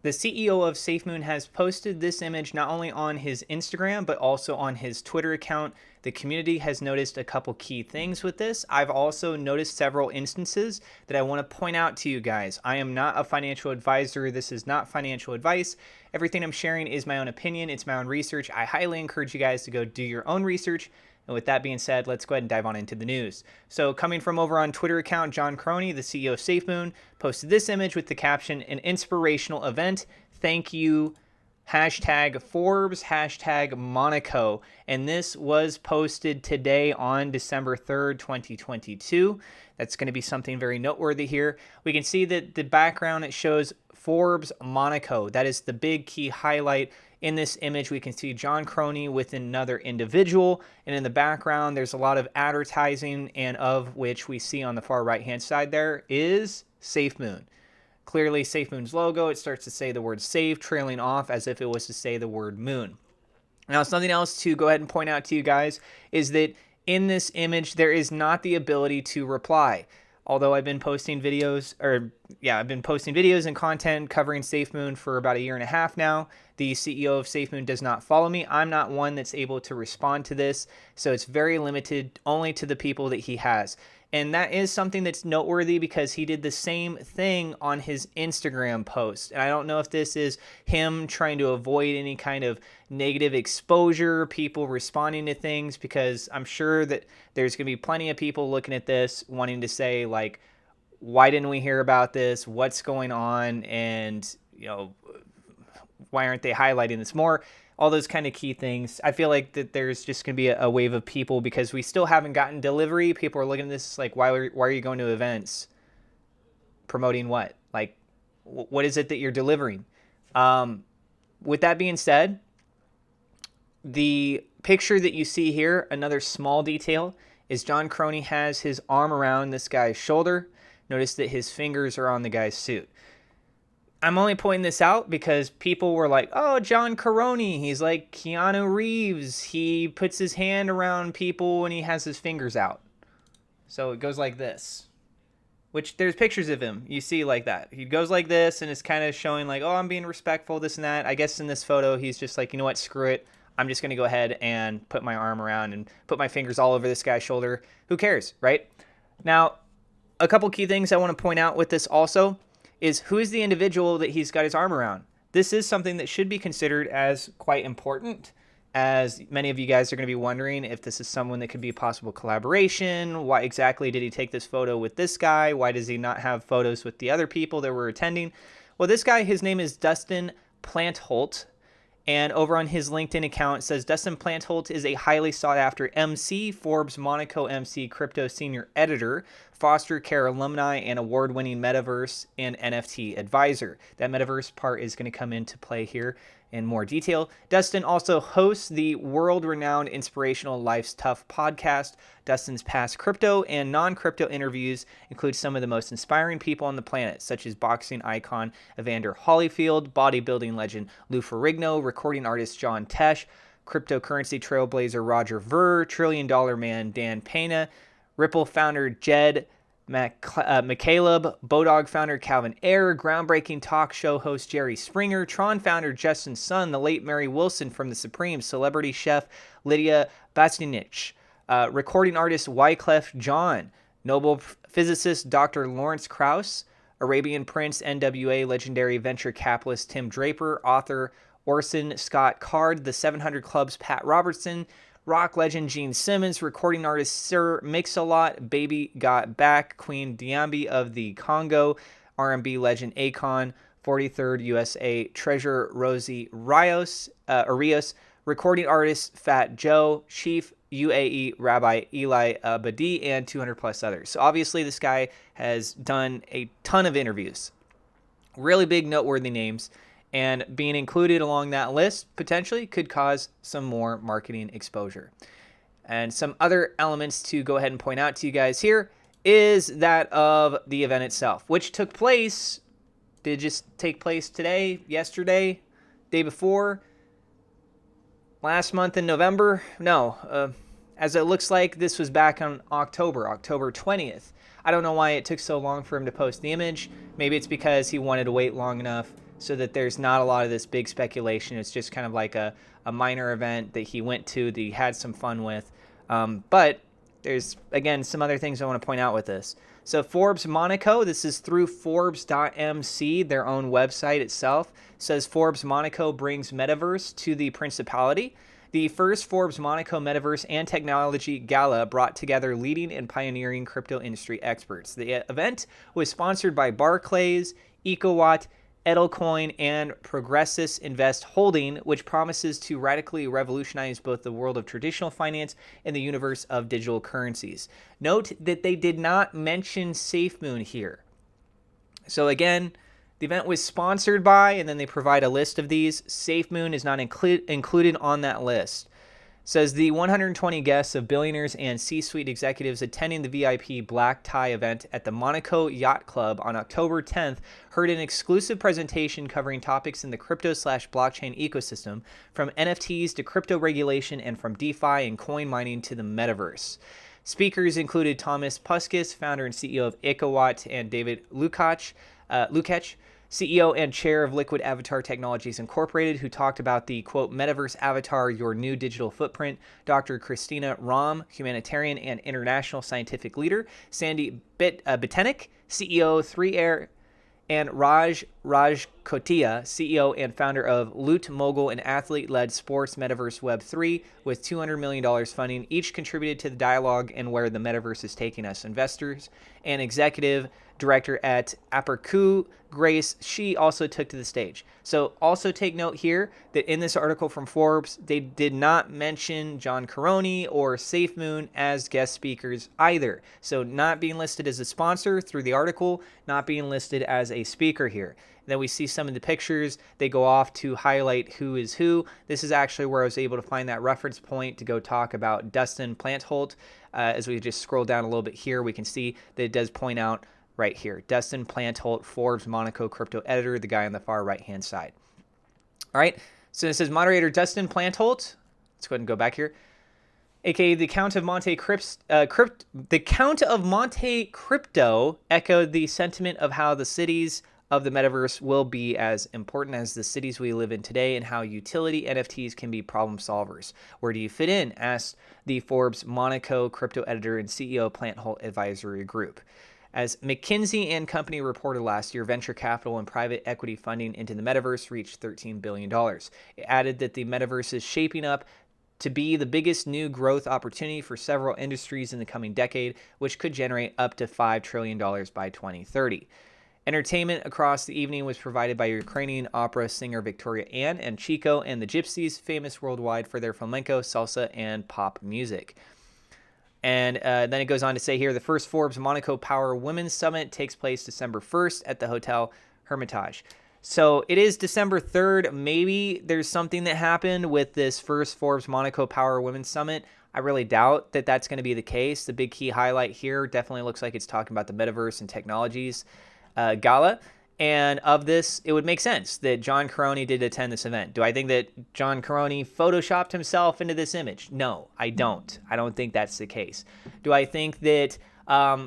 The CEO of SafeMoon has posted this image not only on his Instagram, but also on his Twitter account. The community has noticed a couple key things with this. I've also noticed several instances that I want to point out to you guys. I am not a financial advisor. This is not financial advice. Everything I'm sharing is my own opinion. It's my own research. I highly encourage you guys to go do your own research. And with that being said, let's go ahead and dive on into the news. So coming from over on Twitter account, John Croney, the CEO of SafeMoon, posted this image with the caption, "An inspirational event. Thank you. Hashtag Forbes, hashtag Monaco." And this was posted today on December 3rd, 2022. That's going to be something very noteworthy here. We can see that the background, it shows Forbes Monaco. That is the big key highlight. In this image, we can see John Croney with another individual, and in the background, there's a lot of advertising, and of which we see on the far right-hand side there is SafeMoon. Clearly, SafeMoon's logo, it starts to say the word safe, trailing off as if it was to say the word moon. Now, something else to go ahead and point out to you guys is that in this image, there is not the ability to reply. Although I've been posting videos, and content covering SafeMoon for about a year and a half now. The CEO of SafeMoon does not follow me. I'm not one that's able to respond to this, so it's very limited only to the people that he has. And that is something that's noteworthy because he did the same thing on his Instagram post. And I don't know if this is him trying to avoid any kind of negative exposure, people responding to things, because I'm sure that there's going to be plenty of people looking at this wanting to say, like, why didn't we hear about this? What's going on? And, why aren't they highlighting this more? All those kind of key things. I feel like that there's just going to be a wave of people because we still haven't gotten delivery. People are looking at this like, why are you going to events? Promoting what? Like, what is it that you're delivering? With that being said, the picture that you see here, another small detail, is John Croney has his arm around this guy's shoulder. Notice that his fingers are on the guy's suit. I'm only pointing this out because people were like, oh, John Croney, he's like Keanu Reeves. He puts his hand around people and he has his fingers out. So it goes like this, which there's pictures of him. You see like that. He goes like this and it's kind of showing like, oh, I'm being respectful, this and that. I guess in this photo, he's just like, you know what, screw it. I'm just going to go ahead and put my arm around and put my fingers all over this guy's shoulder. Who cares, right? Now, a couple key things I want to point out with this also is who is the individual that he's got his arm around. This is something that should be considered as quite important, as many of you guys are going to be wondering if this is someone that could be a possible collaboration. Why exactly did he take this photo with this guy? Why does he not have photos with the other people that were attending? Well, this guy, his name is Dustin Plantholt. And over on his LinkedIn account, it says Dustin Plantholt is a highly sought-after MC, Forbes Monaco MC, crypto senior editor, foster care alumni, and award-winning metaverse and NFT advisor. That metaverse part is going to come into play here in more detail. Dustin also hosts the world-renowned Inspirational Life's Tough podcast. Dustin's past crypto and non-crypto interviews include some of the most inspiring people on the planet, such as boxing icon Evander Holyfield, bodybuilding legend Lou Ferrigno, recording artist John Tesh, cryptocurrency trailblazer Roger Ver, trillion-dollar man Dan Pena, Ripple founder Jed McCaleb, Bodog founder Calvin Ayre, groundbreaking talk show host Jerry Springer, Tron founder Justin Sun, the late Mary Wilson from The Supreme, celebrity chef Lydia Bastinich, recording artist Wyclef Jean, Nobel physicist Dr. Lawrence Krauss, Arabian Prince NWA legendary venture capitalist Tim Draper, author Orson Scott Card, The 700 Club's Pat Robertson, rock legend Gene Simmons, recording artist Sir Mix-a-Lot, Baby Got Back, Queen Diambi of the Congo, R&B legend Akon, 43rd USA treasurer Rosie Rios, recording artist Fat Joe, Chief UAE Rabbi Eli Badi, and 200 plus others. So obviously this guy has done a ton of interviews. Really big noteworthy names. And being included along that list potentially could cause some more marketing exposure. And some other elements to go ahead and point out to you guys here is that of the event itself, which took place, did it just take place today, yesterday, day before, last month in November? No, as it looks like this was back on October 20th. I don't know why it took so long for him to post the image. Maybe it's because he wanted to wait long enough so that there's not a lot of this big speculation. It's just kind of like a minor event that he went to, that he had some fun with. But there's, again, some other things I want to point out with this. So Forbes Monaco, this is through Forbes.mc, their own website itself, says Forbes Monaco brings metaverse to the Principality. The first Forbes Monaco Metaverse and Technology Gala brought together leading and pioneering crypto industry experts. The event was sponsored by Barclays, EcoWatt, Edelcoin, and Progressus Invest Holding, which promises to radically revolutionize both the world of traditional finance and the universe of digital currencies. Note that they did not mention SafeMoon here. So again, the event was sponsored by, and then they provide a list of these. SafeMoon is not included on that list. It says the 120 guests of billionaires and C-suite executives attending the VIP black tie event at the Monaco Yacht Club on October 10th heard an exclusive presentation covering topics in the crypto/blockchain ecosystem, from NFTs to crypto regulation, and from DeFi and coin mining to the metaverse. Speakers included Thomas Puskis, founder and CEO of EcoWatt, and David Lukacs, CEO and chair of Liquid Avatar Technologies Incorporated, who talked about the, quote, metaverse avatar, your new digital footprint. Dr. Christina Rom, humanitarian and international scientific leader. Sandy Bitenek, CEO 3Air, and Raj Kotia, CEO and founder of Loot Mogul, an athlete-led sports metaverse Web3 with $200 million funding, each contributed to the dialogue and where the metaverse is taking us. Investors and executive director at Apercu, Grace, she also took to the stage. So also take note here that in this article from Forbes, they did not mention John Caroni or SafeMoon as guest speakers either. So not being listed as a sponsor through the article, not being listed as a speaker here. Then we see some of the pictures. They go off to highlight who is who. This is actually where I was able to find that reference point to go talk about Dustin Plantholt. As we just scroll down a little bit here, we can see that it does point out right here, Dustin Plantholt, Forbes Monaco crypto editor, the guy on the far right-hand side. All right, so it says moderator Dustin Plantholt. Let's go ahead and go back here. AKA the Count of Monte Crypto echoed the sentiment of how the cities of the metaverse will be as important as the cities we live in today, and how utility NFTs can be problem solvers. Where do you fit in? Asked the Forbes Monaco crypto editor and CEO Plantholt Advisory Group. As McKinsey and Company reported last year, venture capital and private equity funding into the metaverse reached $13 billion. It added that the metaverse is shaping up to be the biggest new growth opportunity for several industries in the coming decade, which could generate up to $5 trillion by 2030. Entertainment across the evening was provided by Ukrainian opera singer Victoria Ann and Chico and the Gypsies, famous worldwide for their flamenco, salsa, and pop music. And then it goes on to say here, the first Forbes Monaco Power Women's Summit takes place December 1st at the Hotel Hermitage. So it is December 3rd. Maybe there's something that happened with this first Forbes Monaco Power Women's Summit. I really doubt that that's going to be the case. The big key highlight here definitely looks like it's talking about the metaverse and technologies gala. And of this, it would make sense that John Caroni did attend this event. Do I think that John Caroni photoshopped himself into this image? No, I don't. I don't think that's the case. Do I think that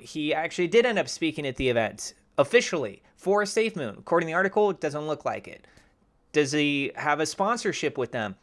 he actually did end up speaking at the event officially for SafeMoon? According to the article, it doesn't look like it. Does he have a sponsorship with them?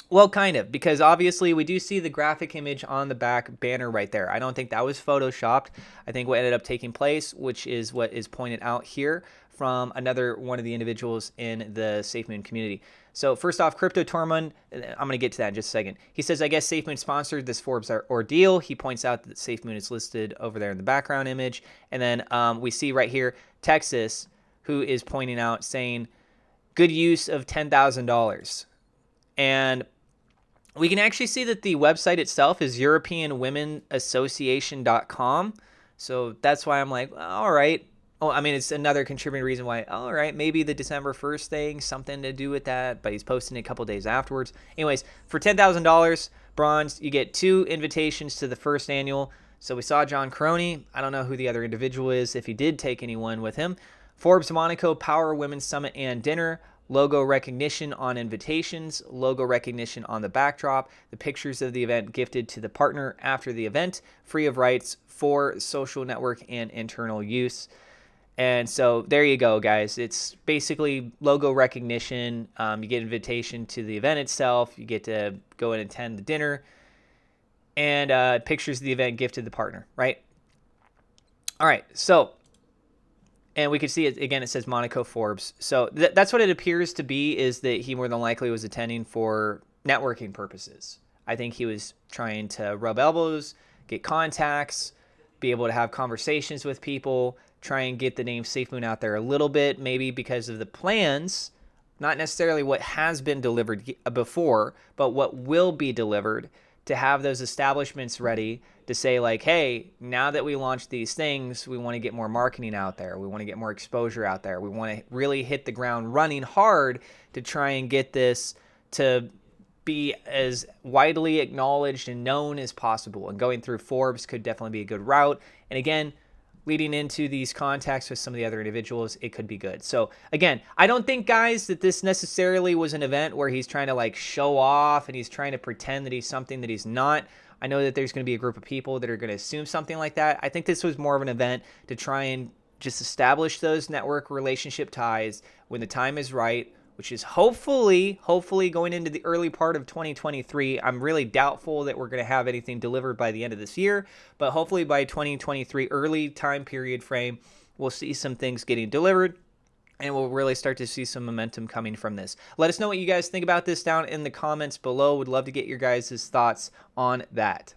Well, kind of, because obviously we do see the graphic image on the back banner right there. I don't think that was photoshopped. I think what ended up taking place, which is what is pointed out here from another one of the individuals in the SafeMoon community. So first off, Crypto Tormund, I'm going to get to that in just a second. He says, I guess SafeMoon sponsored this Forbes ordeal. He points out that SafeMoon is listed over there in the background image. And then we see right here, Texas, who is pointing out, saying, good use of $10,000. And we can actually see that the website itself is EuropeanWomenAssociation.com. So that's why I'm like, all right. Oh, I mean, it's another contributing reason why, all right, maybe the December 1st thing, something to do with that, but he's posting it a couple days afterwards. Anyways, for $10,000 bronze, you get 2 invitations to the first annual. So we saw John Caroni. I don't know who the other individual is, if he did take anyone with him. Forbes Monaco Power Women's Summit and Dinner. Logo recognition on invitations, logo recognition on the backdrop, the pictures of the event gifted to the partner after the event, free of rights for social network and internal use. And so there you go, guys. It's basically logo recognition. You get invitation to the event itself. You get to go and attend the dinner, and pictures of the event gifted the partner, right? All right, so, and we can see it again. It says Monaco Forbes. So that's what it appears to be, is that he more than likely was attending for networking purposes. I think he was trying to rub elbows, get contacts, be able to have conversations with people, try and get the name SafeMoon out there a little bit, maybe because of the plans, not necessarily what has been delivered before, but what will be delivered, to have those establishments ready to say like, hey, now that we launched these things, we want to get more marketing out there. We want to get more exposure out there. We want to really hit the ground running hard to try and get this to be as widely acknowledged and known as possible. And going through Forbes could definitely be a good route. And again, leading into these contacts with some of the other individuals, it could be good. So again, I don't think, guys, that this necessarily was an event where he's trying to like show off and he's trying to pretend that he's something that he's not. I know that there's going to be a group of people that are going to assume something like that. I think this was more of an event to try and just establish those network relationship ties when the time is right, which is hopefully going into the early part of 2023. I'm really doubtful that we're going to have anything delivered by the end of this year, but hopefully by 2023 early time period frame, we'll see some things getting delivered, and we'll really start to see some momentum coming from this. Let us know what you guys think about this down in the comments below. Would love to get your guys' thoughts on that.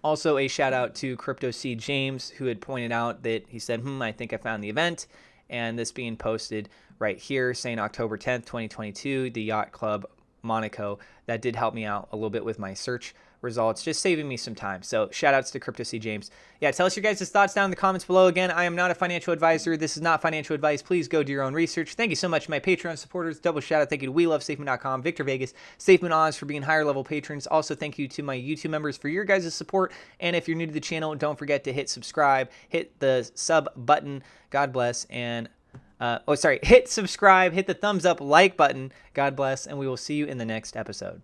Also, a shout out to Crypto C James, who had pointed out that he said, I think I found the event, and this being posted right here saying October 10th, 2022, the Yacht Club Monaco. That did help me out a little bit with my search results, just saving me some time. So shout outs to Crypto C James. Yeah, tell us your guys' thoughts down in the comments below. Again, I am not a financial advisor. This is not financial advice. Please go do your own research. Thank you so much to my Patreon supporters. Double shout out. Thank you to WeLoveSafeMoon.com, Victor Vegas, SafeMoon Oz for being higher level patrons. Also, thank you to my YouTube members for your guys' support. And if you're new to the channel, don't forget to hit subscribe, hit the sub button. God bless. And hit subscribe, hit the thumbs up, like button. God bless, and we will see you in the next episode.